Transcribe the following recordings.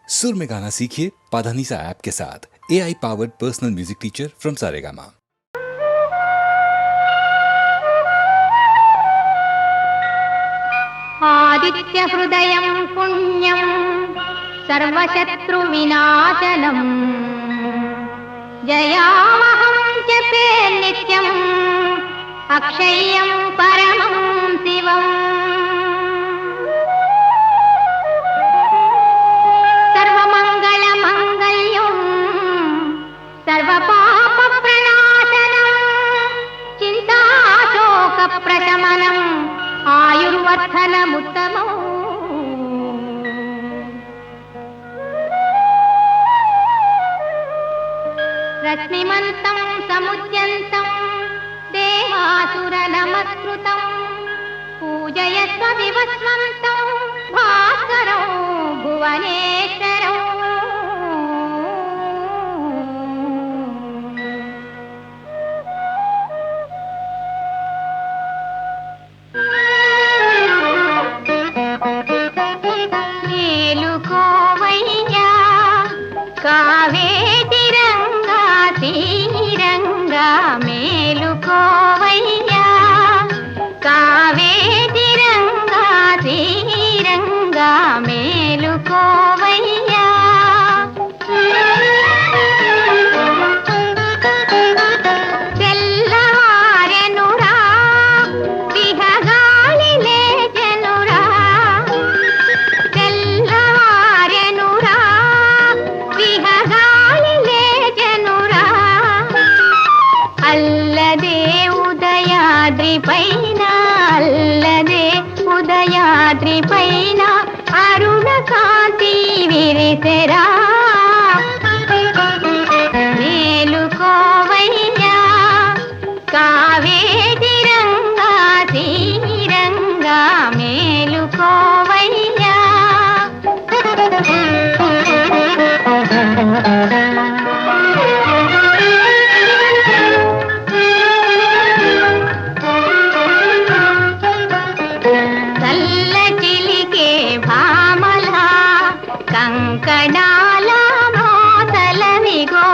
सुर में गाना सीखिए पाधानीसा ऐप के साथ। AI powered personal music teacher from Saregama. Aditya हृदयं पुण्यं सर्वशत्रु विनाशनम् जयामहं जपे नित्यम् अक्षय्यं परमं शिवम् सर्वमङ्गलमङ्गल्यं सर्वपापप्रणाशनं चिन्ताशोकप्रशमनम् आयुर्वर्धनमुत्तमम् रश्मिमन्तं समुद्यन्तं देवासुरनमस्कृतं पूजयस्व विवस्वन्तं भास्करं भुवनेश्वरम् మేలుకోవయ్యా కావేటి రంగా తీరంగా మేలుకోవయ్యా కావేటి రంగా తీరంగా మేలుకోవయ్యా తెల్లవారెనురా విహగాలి లేచెనురా తెల్లవారెనురా విహగాలి లేచెనురా అల్లదే ఉదయాద్రి పైన అల్లదే ఉదయాద్రి పైన అరుణ కాంతి విరిసెరా మేలుకోవయ్యా కావేటి రంగా తీరంగా మేలుకోవయ్యా చల్ల చిలికే భామలా కంకణాల మోతలవిగో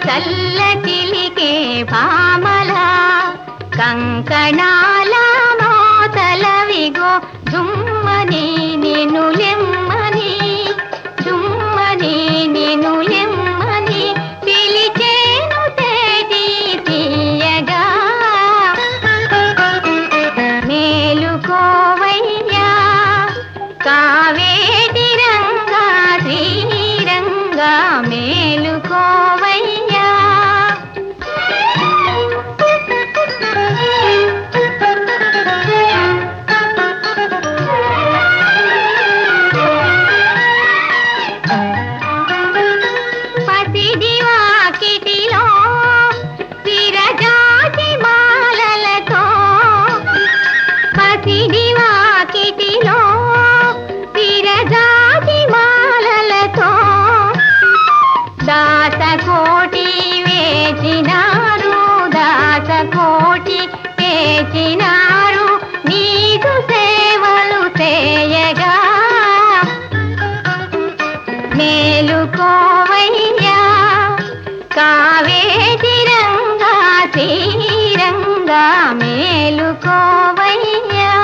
చల్ల చిలికే భామలా కంకణాల మోతలవిగో జుమ్మని నిన్ను లెమ్మని జుమ్మని నిన్ను లెమ్మని పిలిచేను తేటి తీయగా మేలుకోవయ్యా కావేటి రంగా శ్రీరంగా మేలుకోవయ్యా పసిడి వాకిటిలో విరజాజి మాలలతో పసిడి వాకిటిలో విరజాజి మాలలతో దాసకోటి వేచినారు దాసకోటి వేచినారు నీకు సేవలు చేయగా మేలుకోవయ్యా కావేటి రంగా తీరంగా మేలుకోవయ్యా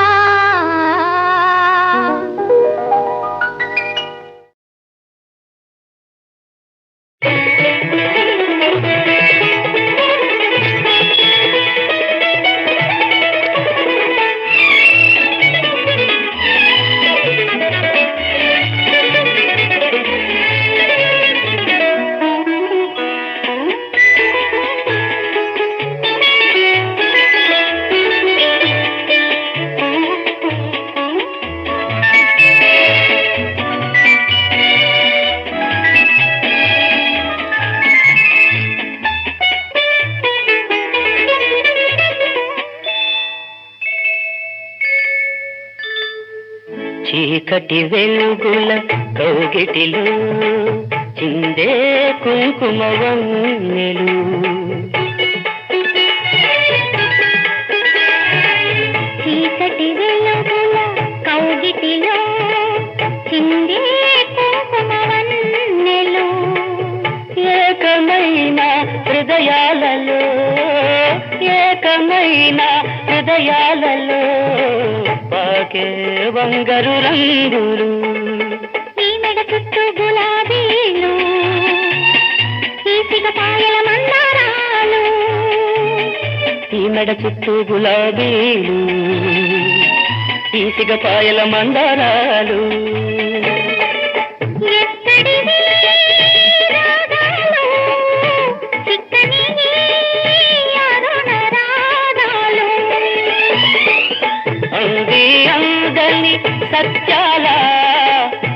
చీకటి వెలుగుల కౌగిటిలో చిందే కుంకుమ వన్నెలు చీకటి వెలుగుల కౌగిటిలో బంగారు రంగులు ఈ మెడ చుట్టూ గులాబీలు ఈ సిగపాయల మందారాలు ఈ మెడ చుట్టూ గులాబీలు ఈ సిగపాయల మందారాలు ఎక్కడివి రాగాలు చిక్కని అరుణ రాగాలు అంది అందని సత్యాల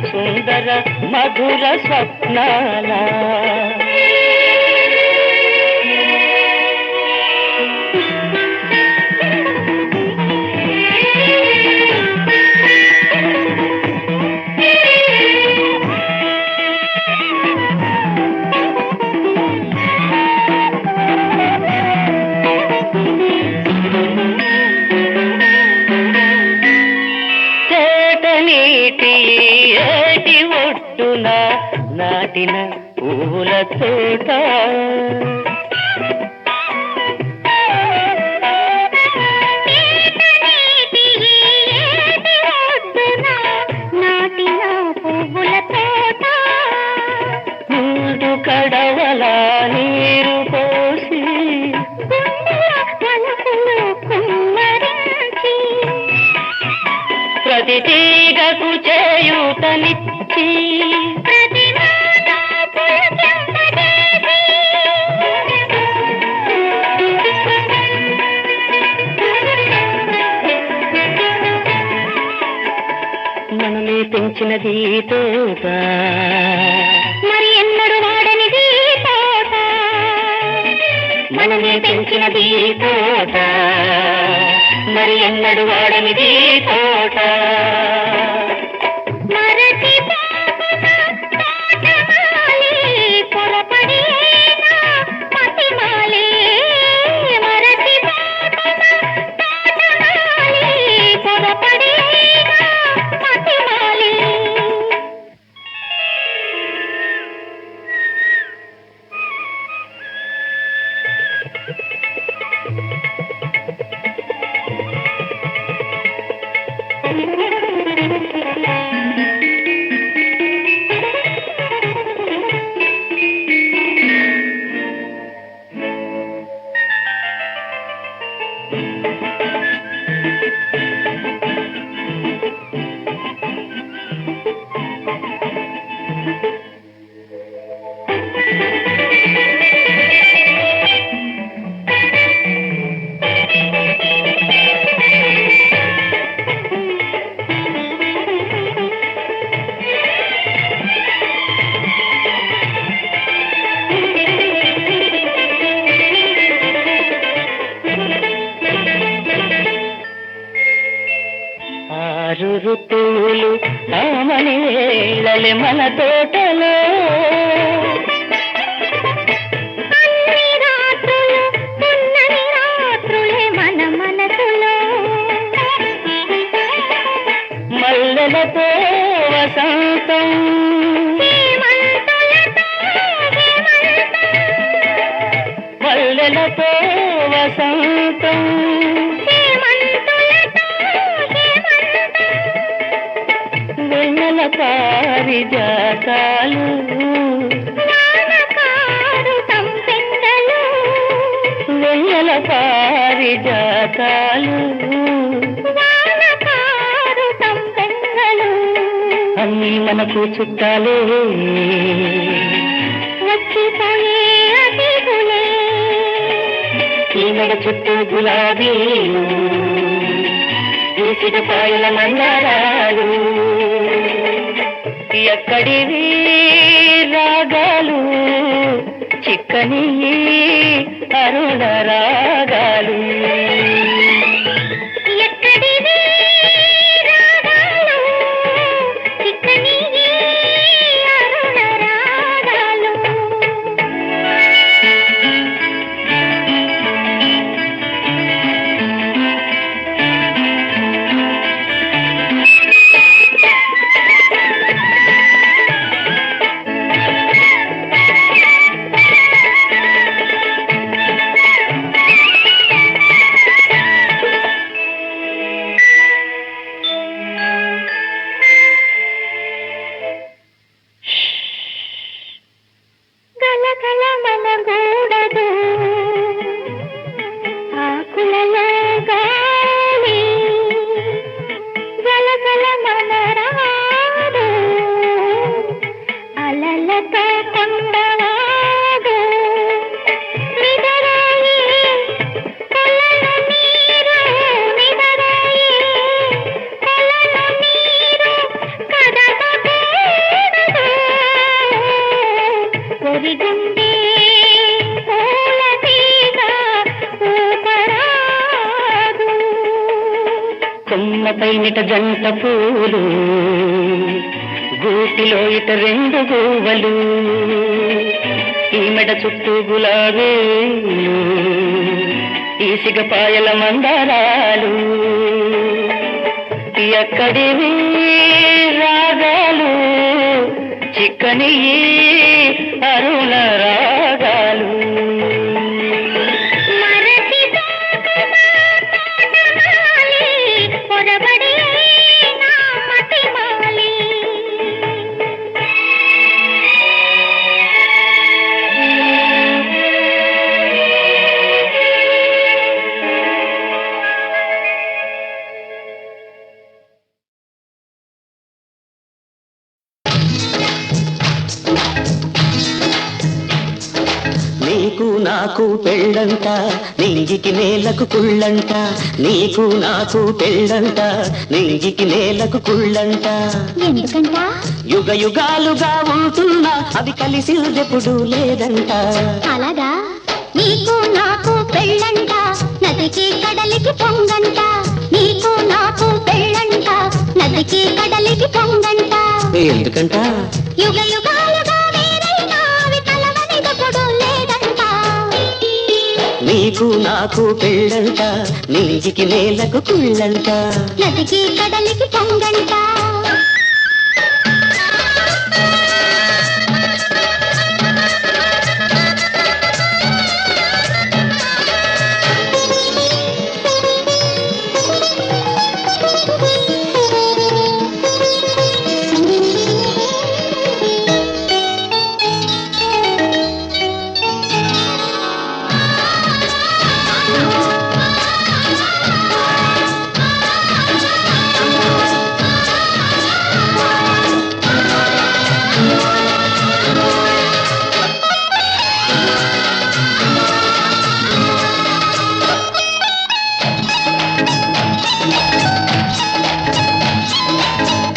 సుందర మధుర స్వప్నాల నీటి ఏటి ఒట్టున నాటిన పూల తోట నాటిన పువ్వుల తోట ముందు కడవల నీరు పోసి పలుకులు కుమ్మరించి ప్రతి తీగకు చేయూతనిచ్చి ప్రతి మాట పులకింపజేసి మనమే పెంచినది తోట మరి ఎన్నడు వాడనిది తోట మనమే పెంచినది తోట మరి ఎన్నడు వాడనిది తోట మరచిపోకున తోటమాలి పొరపడేనా మతిమాలి మరచిపోకున తోటమాలి పొరపడేనా మతిమాలి ఆరు ఋతువులు ఆమని వేళలే మన తోటలో అన్ని రాత్రులు పున్నమి రాత్రులే మన మనసులో మల్లెలతో వసంతం హేమంతులతో హేమంతం మల్లెలతో వసంతం హేమంతులతో హేమంతం వెన్నెల పారిజాతాలు నానకారు సంపెంగలు వెన్నెల పారిజాతాలు నానకారు సంపెంగలు అన్నీ మనకు చుట్టాలే వచ్చిపోయే అతిథులే ఈ మెడ చుట్టూ గులాబీలు ఈసిగ పాయల మందారాలు ఎక్కడివి రాగాలు చిక్కని అరుణ రాగాలు ఎక్కడివి రాగాలు చిక్కని అరుణ రాగాలు మనరాదు అలలతో కొండవాడు నిదరాయి కొలను నీరు నిదరాయి కొలను నీరు కదపకూడదు ఒరిగుండే పూల తీగ ఊపరాదు కొమ్మపై నిట జంట పూలు గూటిలో ఇట రెండు గూవలు ఈ మెడ చుట్టూ గులాబీలు ఈ సిగపాయల మందారాలు ఎక్కడివి రాగాలు చిక్కని అరుణ రాగాలు మరచి తోటమాలి పొరబడి నా మతిమాలి నీకు నాకు పెళ్ళంట నింగికి నేలకు కుళ్ళంట నీకు నాకు పెళ్ళంట నింగికి నేలకు కుళ్ళంట ఎందుకంట యుగ యుగాలుగా ఉంటున్నా అవి కలిసిదెప్పుడు లేదంట అలాగా నీకు నాకు పెళ్ళంట నదికి కడలికి పొంగంట నీకు నాకు పెళ్ళంట నదికి కడలికి పొంగంట ఎందుకంట యుగ యుగాలుగా వేరైనా అవి కలవనిదెప్పుడు లేదంట నీకు నాకు పెళ్ళంట నింగికి నేలకు కుళ్ళంట నదికి కడలికి పొంగంట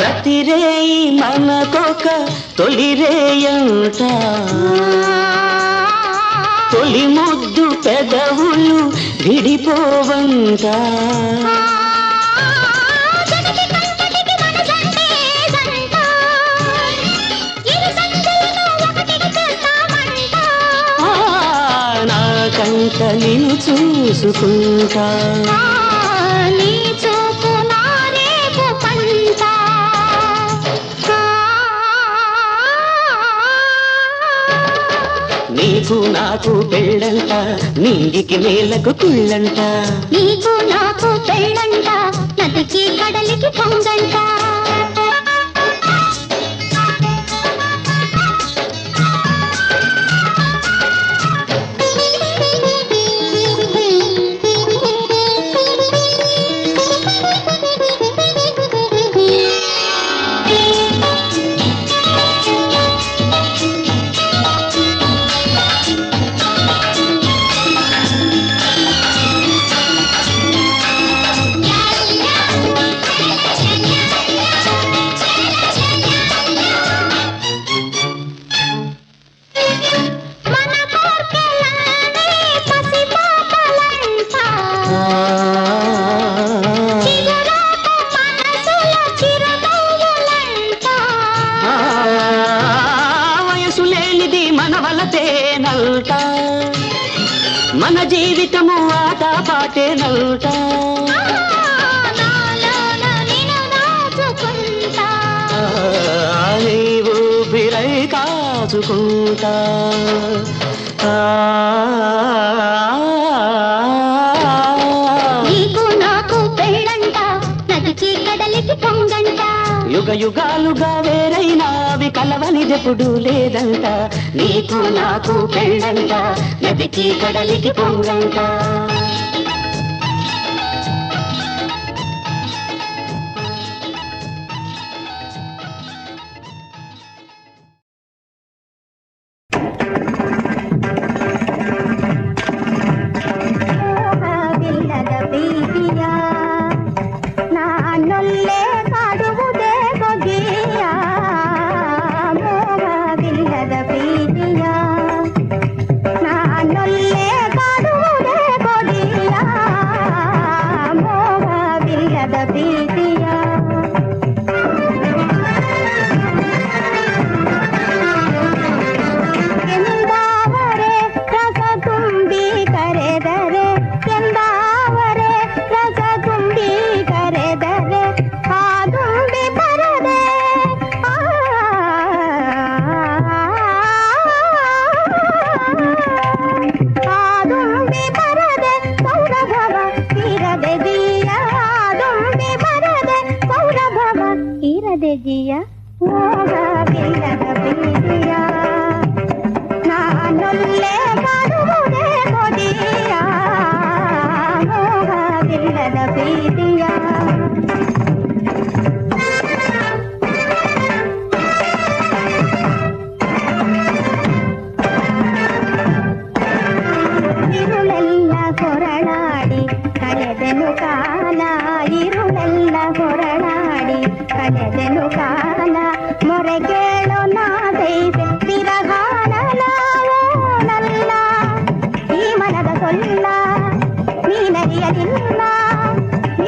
ప్రతిరేయి మనకొక తొలిరేయంట తొలి ముద్దు పెదవులు విడిపోవంట జగతి కంటటికి మన జంటే జంట ఇరు సంచులను ఒకటికి చేస్తామంట ఆ, నా కంట నిన్ను చూసుకుంటా నీ చూపు నా రేపు పంట నీకు నాకు పెళ్ళంట నింగికి నేలకు కుళ్ళంట నీకు నాకు పెళ్ళంట నదికి కడలికి పొంగంట మన కోర్కెలనే పసిపాపలంట చిగురాకు మనసుల చిరునవ్వులంట ఆ, వయసు లేనిది మన వలతేనల్ట మన జీవితము ఆట పాటేనల్ట నాలోన నిన్ను దాచుకుంటా నీవు బిరై కాచుకుంటా నీకు నాకు పెళ్ళంట నదికి కడలికి పొంగంట యుగ యుగాలుగా వేరైనావి కలవనిదెప్పుడు లేదంట నీకు నాకు పెళ్ళంట నదికి కడలికి పొంగంట ಇರದೆ ಜಿಯ ಮೋಹವಿಲ್ಲದ ಪ್ರೀತಿಯ ನಾನೊಲ್ಲೆ ಕಾಡುವುದೇ ಕೊಡಿಯ ಮೋಹವಿಲ್ಲದ ಪ್ರೀತಿಯ ഇരുളെಲ್ಲ ಹೊರಳಾಡಿ ಕಳೆದೆನು ಕಾಲ ഇരുಳೆಲ್ಲ ಹೊರಳಾಡಿ ಕಳೆದೆನು ಕಾಲ ಮೊರೆ ಕೇಳೋ ನಾದೈತೆ ವಿರಹಾನ ನಾವೋನಲ್ಲ ಈ ಮನದ ಸೊಲ್ಲ ನೀನರಿಯಲಿಲ್ಲ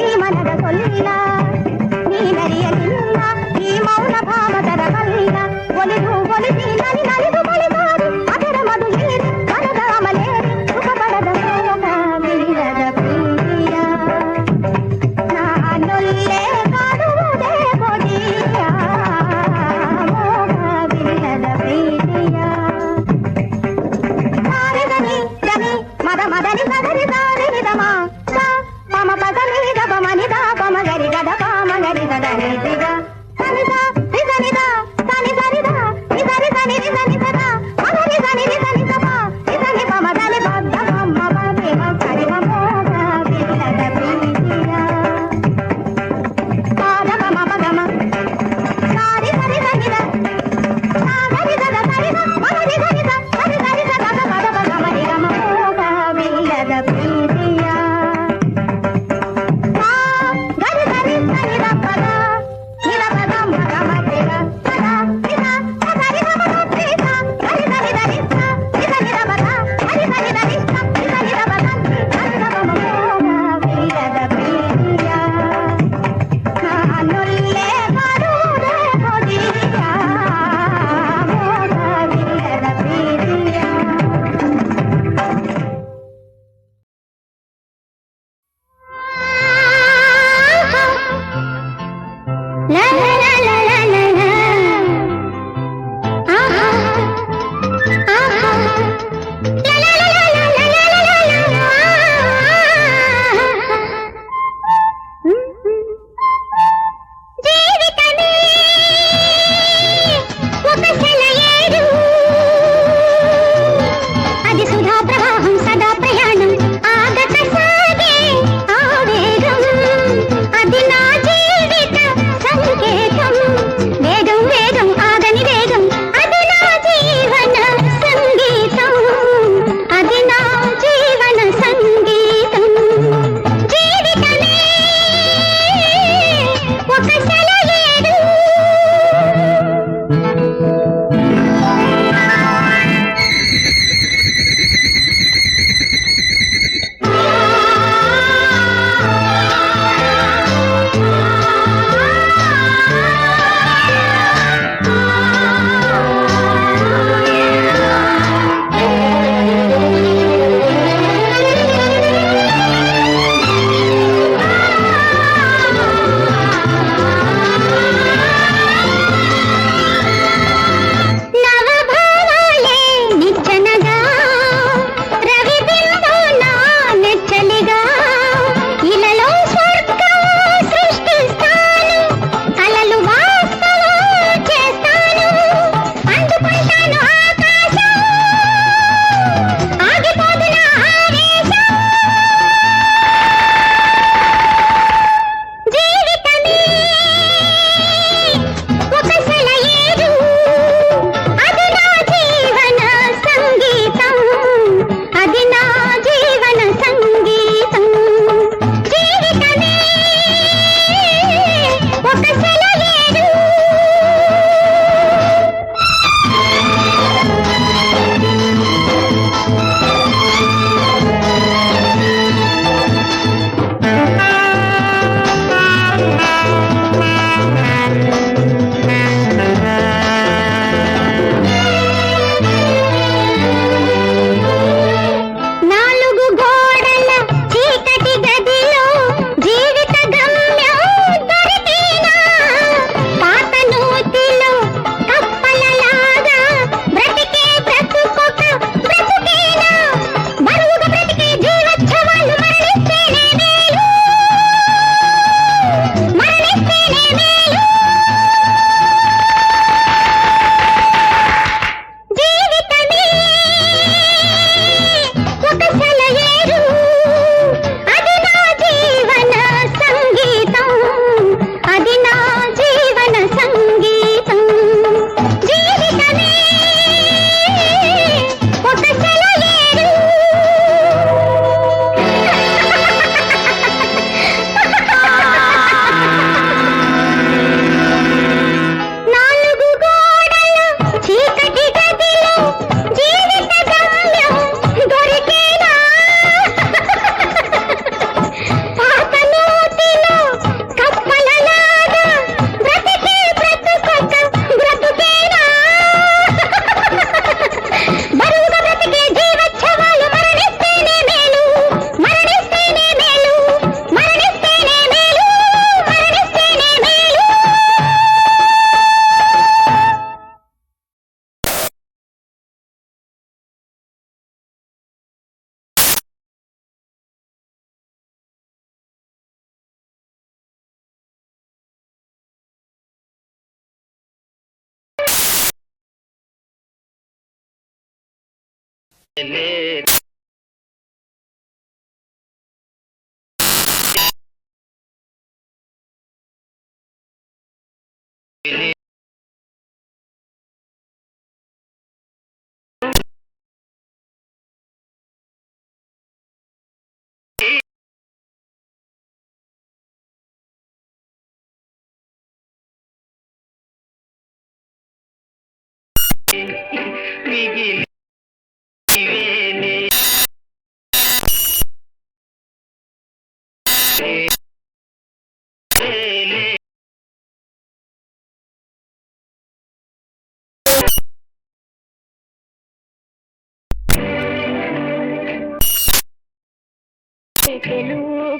ಈ ಮನದ ಸೊಲ್ಲ ನೀನರಿಯಲಿಲ್ಲ ಈ ಮೌನ ಭಾವದರವಲ್ಲ ಒಲಿದು ಒಲಿಸಿ ನಲಿದು ಬಳಿದಾರು ಅದರ ಮಧು ಏರಿ ಮನದ ಅಮಲೇರಿ ಸುಖ ಪಡದ ಮೋಹವಿಲ್ಲದ ಪ್ರೀತಿಯ ನಾನೊಲ್ಲೆ ಕಾಡುವುದೇ ಕೊಡಿಯ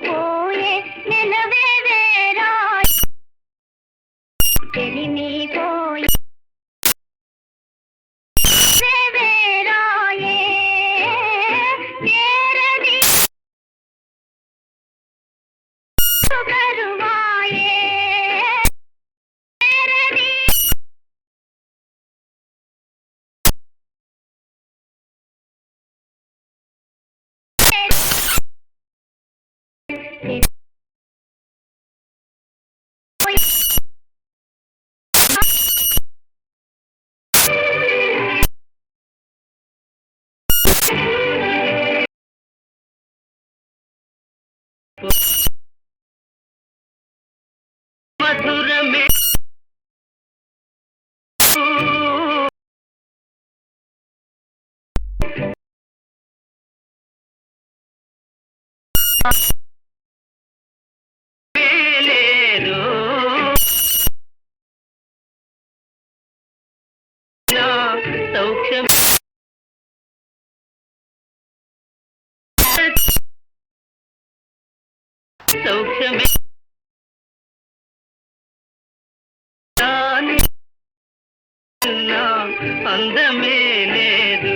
పోయే నెలవేవేరా తెలిమి పోయే వేవేరాయే నేరది కరువాయే నేరది మధురమే లేదు సౌఖ్యం సౌఖ్యమే అందమే లేదు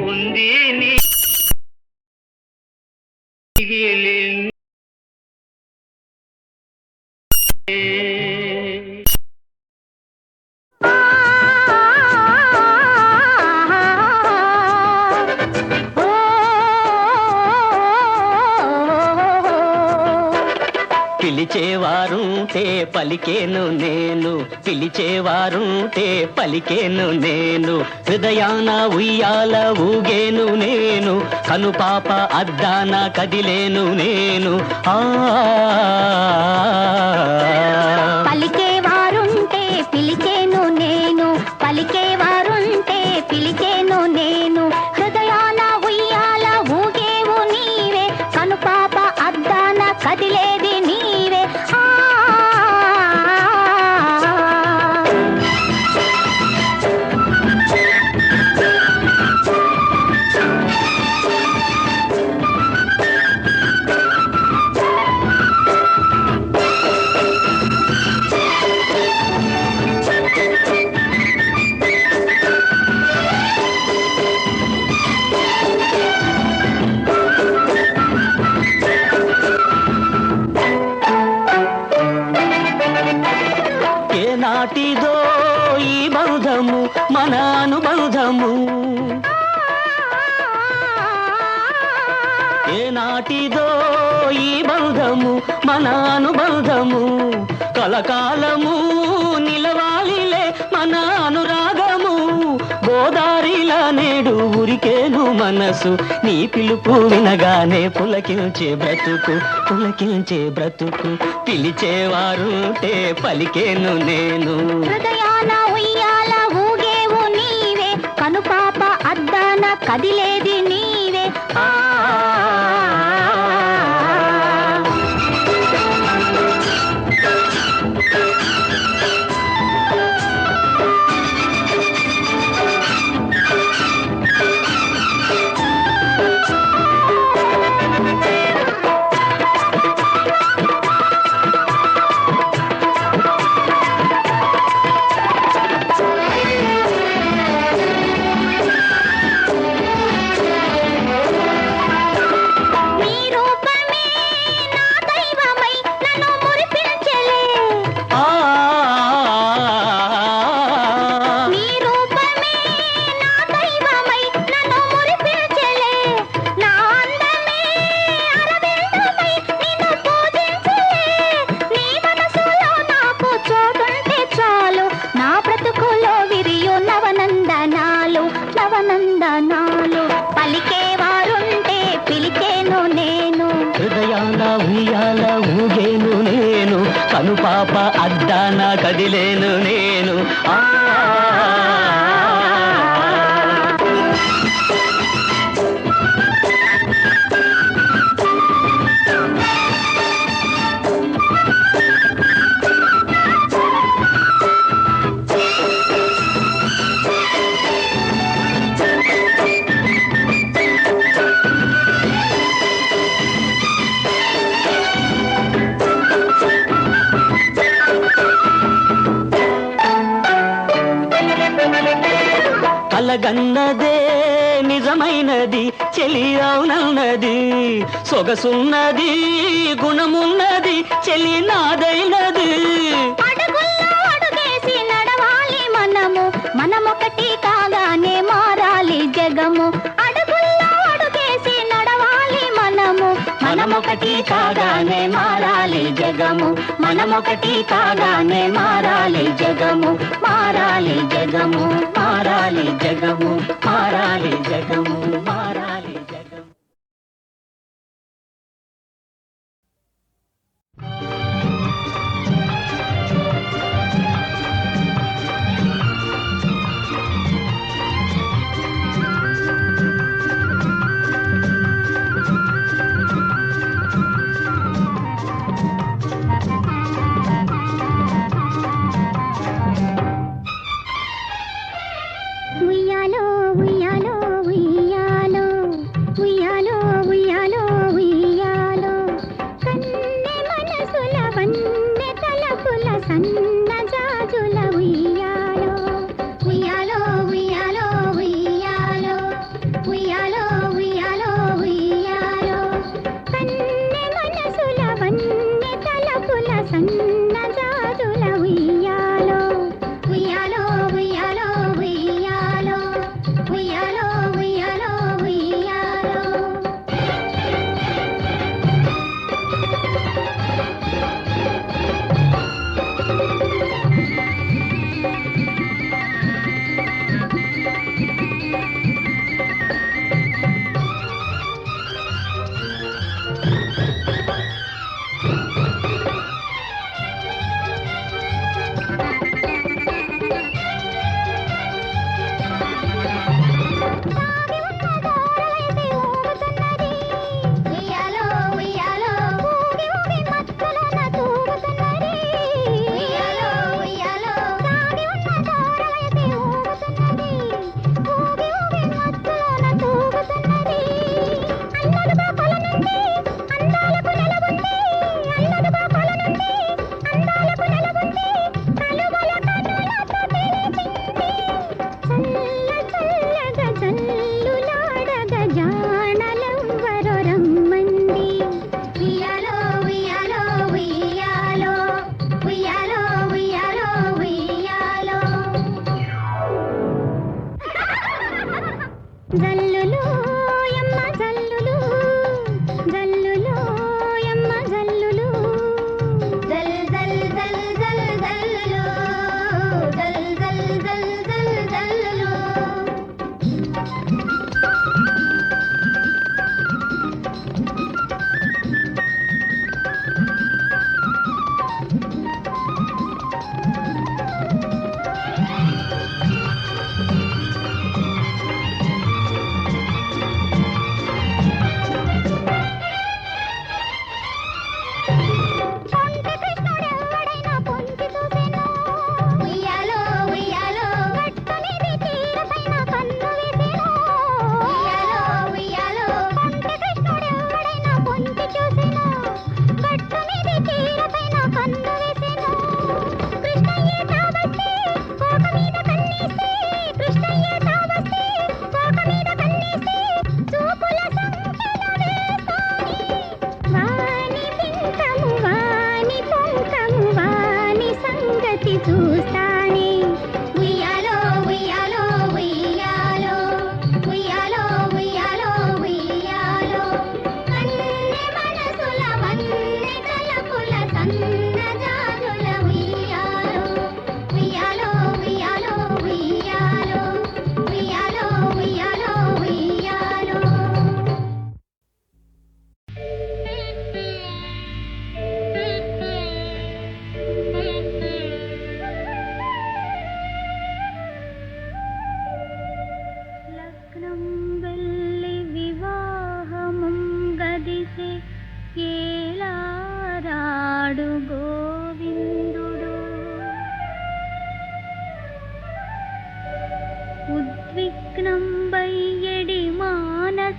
ఉంది నీ పిలిచేవారుంటే పలికేను నేను, పిలిచేవారుంటే పలికేను నేను, హృదయాన ఉయ్యాల ఊగేను నేను, కనుపాప అద్దాన కదిలేను నేను. పలికేవారుంటే పిలిచేను నేను, పలికేవారుంటే పిలిచేను నేను, హృదయాన ఉయ్యాల ఊగేవు నీవే, కనుపాప అద్దాన కదిలేది నీవే. నాటిదో ఈ బంధము మన అనుబంధము, ఏ నాటిదో ఈ బంధము మన అనుబంధము కలకాలము నిలవాలిలే మన అనురాగము గోదారిలా నేడు ఉరికేను మనసు నీ పిలుపు వినగానే పులకించే బ్రతుకు పిలిచేవారుంటే పలికేను నేను హృదయాన ఉయ్యాల ఊగేవు నీవే కనుపాప అద్దాన కదిలేది నీవే నవనందనాలు పలికేవారుంటే పిలిచేను నేను హృదయాల ఉయ్యాల ఊగేను నేను కనుపాప అద్దాన కదిలేను నేను కలగన్నదే నిజమైనది చెలి అవునన్నది సొగసున్నది గుణమున్నది చెలి నాదైనది అడుగుల్లో అడుగేసి నడవాలి మనమొకటి కాగానే మారాలి జగము అడుగుల్లో అడుగేసి నడవాలి మనమొకటి కాగానే మారాలి జగము మనమొకటి కాగానే మారాలి జగము మారాలి జగము మారాలి జగము మారాలి జగము మారాలి జగము ఉయ్యాలో ఉయ్యాలో ఉయ్యాలో ఉయ్యాలో ఉయ్యాలో ఉయ్యాలో కన్నె మనసుల వన్నె తలపుల సన్న జాజుల ఉయ్యాలో ఉయ్యాలో ఉయ్యాలో ఉయ్యాలో ఉయ్యాలో ఉయ్యాలో ఉయ్యాలో కన్నె మనసుల వన్నె తలపుల సన్న జాజుల ఉయ్యాలో ఉయ్యాలో ఉయ్యాలో ఉయ్యాలో ఉయ్యాలో ఉయ్యాలో ఉయ్యాలో ఉయ్యాలో ఉయ్యాలో ఊగి ఊగి మత్తులోన తూగుతున్నది ఉయ్యాలో ఉయ్యాలో సాగి ఉన్న దూరలైతే ఊగుతున్నది ఊగి ఊగి మత్తులోన తూగుతున్నది అన్నదుగా కొలనుంది అందాలకు నెలవుంది అన్నదుగా కొలనుంది అందాలకు నెలవుంది కలువల కన్నులతో తెలిపింది చల్లగా చల్లులాడగా జానలెవ్వరో రమ్మంది ఉయ్యాలో ఉయ్యాలో ఉయ్యాలో ఉయ్యాలో ఉయ్యాలో ఉయ్యాలో జల్లులు యమ్మ జల్లులు జల్లులు యమ్మ జల్లులు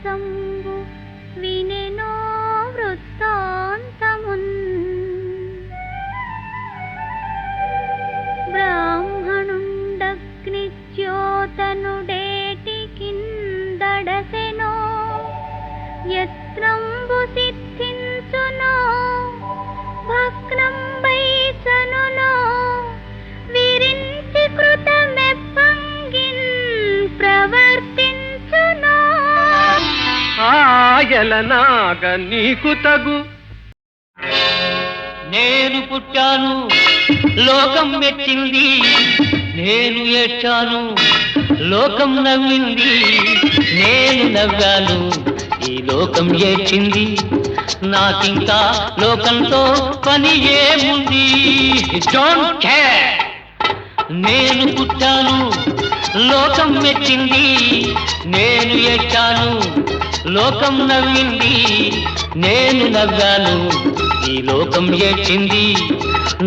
మానసంబు వినెనో వృత్తాంతమున్ బ్రాహ్మణుండగ్నిజ్యోతనుడేటి కిందడసెనో యత్నంబు సిద్ధించునో భగ్నం వైసనునో విరించి కృతమెప్పంగిన్ ప్రవర్తించునో ఆయలనాగ నీకు తగు నేను పుట్టాను లోకం మెచ్చింది, నేను ఏడ్చాను లోకం నవ్వింది, నేను నవ్వాను ఈ లోకం ఏడ్చింది, నాకింకా లోకంతో పని ఏముంది. Don't care. నేను పుట్టాను లోకం మెచ్చింది, నేను ఏడ్చాను లోకం నవ్వింది, నేను నవ్వాను ఈ లోకం ఏడ్చింది,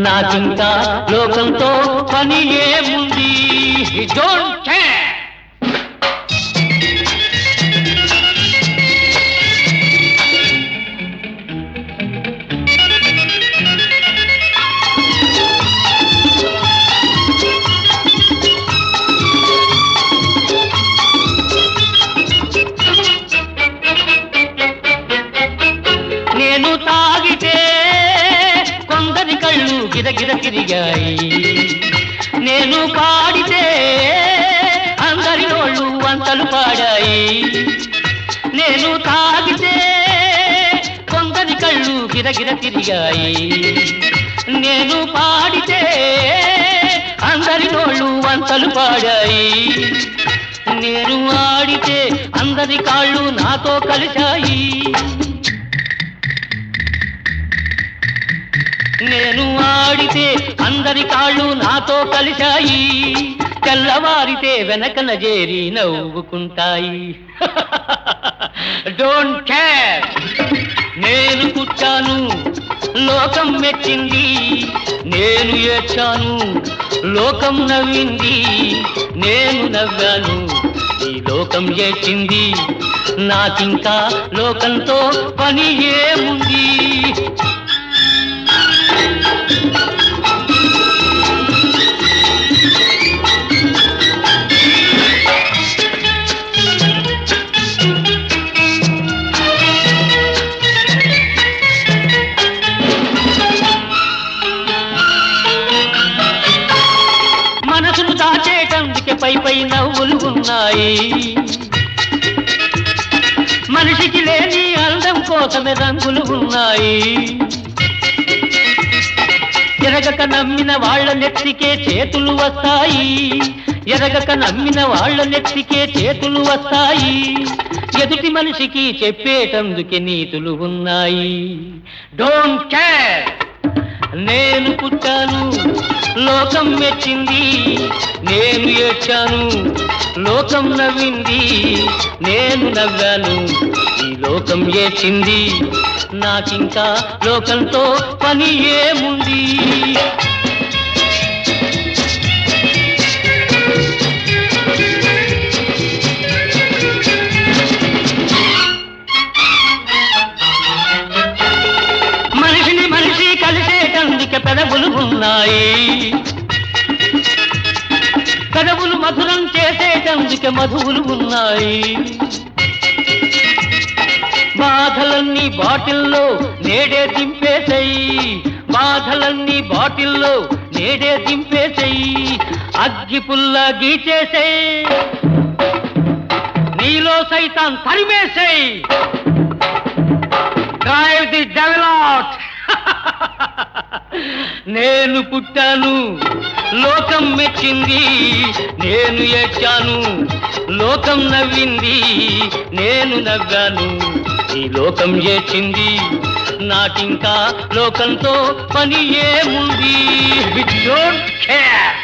నాకింకా లోకంతో పని ఏముంది. Don't care. నేను తాగితే కొందరి కళ్ళు గిరగిర తిరిగాయి, నేను పాడితే అందరి నోళ్ళు వంతలు పాడాయి. నేను తాగితే కొందరి కళ్ళు గిరగిర తిరిగాయి, నేను పాడితే అందరి నోళ్ళు వంతలు పాడాయి. నేను ఆడితే అందరి కాళ్ళు నాతో కలిశాయి. నేను ఆడితే అందరి కాళ్ళు నాతో కలిశాయి, తెల్లవారితే వెనకన చేరి నవ్వుకుంటాయి. Don't care. నేను పుట్టాను లోకం మెచ్చింది, నేను ఏడ్చాను లోకం నవ్వింది, నేను నవ్వాను ఈ లోకం ఏడ్చింది, నాకింకా లోకంతో పని ఏముంది. మనసును దాచేటందుకే పై పై నవ్వులు ఉన్నాయి, మనిషికి లేని అందం కోసమే రంగులు ఉన్నాయి. ఎరగక నమ్మిన వాళ్ళ నెత్తికే చేతులు వస్తాయి, ఎరగక నమ్మిన వాళ్ళ నెత్తికే చేతులు వస్తాయి. ఎదుటి మనిషికి చెప్పేటందుకే నీతులు ఉన్నాయి. Don't care. నేను పుట్టాను లోకం మెచ్చింది, నేను ఏడ్చాను లోకం నవ్వింది, నేను నవ్వాను ఈ లోకం ఏడ్చింది, నాకింకా లోకంతో పని ఏముంది. మనిషిని మనిషి కలిసేటందుకే పెదవులు ఉన్నాయి, పెదవులు మధురం చేసేటందుకే మధువులు ఉన్నాయి. బాధలన్నీ బాటిల్లో నేడే దింపేసాయి, బాధలన్నీ బాటిల్లో నేడే దింపేసాయి. అగ్గి పుల్ల గీచేసాయి, నీలో సైతాన్ తరిమేసాయి. Drive the devil out. నేను పుట్టాను లోకం మెచ్చింది, నేను ఏడ్చాను లోకం నవ్వింది, నేను నవ్వాను ఈ లోకం ఏడ్చింది, నాకింకా లోకంతో పని ఏముంది. Don't care.